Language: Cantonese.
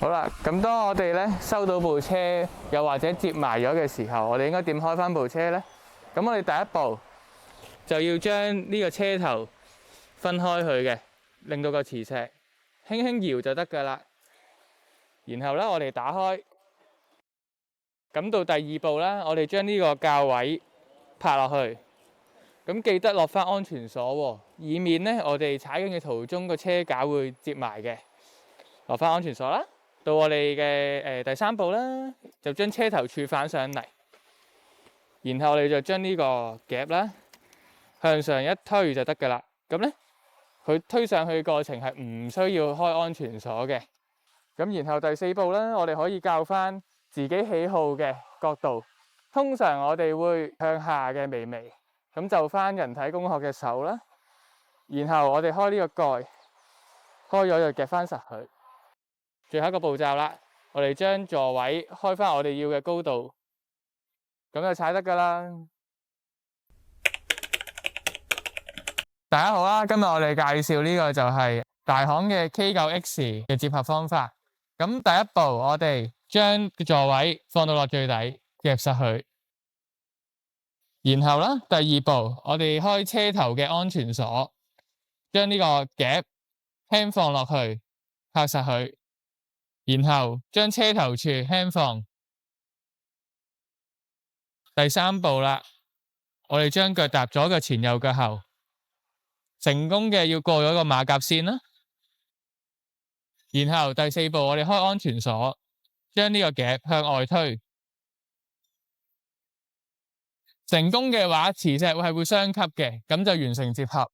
好啦，咁當我哋咧收到部車，又或者接埋咗嘅時候，我哋應該點開翻部車呢？咁我哋第一步就要將呢個車頭分開佢嘅，令到個磁石輕輕搖就得㗎啦。然後咧，我哋打開。咁到第二步啦，我哋將呢個鉸位拍落去。咁記得落翻安全鎖喎，以免咧我哋踩緊嘅途中個車架會接埋嘅。落翻安全鎖啦。到我哋嘅第三步啦，就將車頭柱反上嚟，然後我哋就將呢個夾啦向上一推就得㗎啦。咁咧，佢推上去嘅過程係唔需要開安全鎖嘅。咁然後第四步啦，我哋可以校翻自己喜好嘅角度。通常我哋會向下嘅微微，咁就翻人體工學嘅手啦。然後我哋開呢個蓋，開咗就夾翻實佢。最後一個步驟啦，我哋將座位開翻我哋要嘅高度，咁就踩得㗎啦。大家好啊，今日我哋介紹呢個就係大行嘅 K9X 嘅接合方法。咁第一步，我哋將座位放到落最底，夾實佢。然後啦，第二步，我哋開車頭嘅安全鎖，將呢個夾輕放落去，拍實佢。然後將車頭柱輕放。第三步啦，我哋將腳踏左腳前右腳後，成功嘅要過咗個馬甲線啦。然後第四步，我哋開安全鎖，將呢個夾向外推。成功嘅話，磁石係會雙吸嘅，咁就完成接合。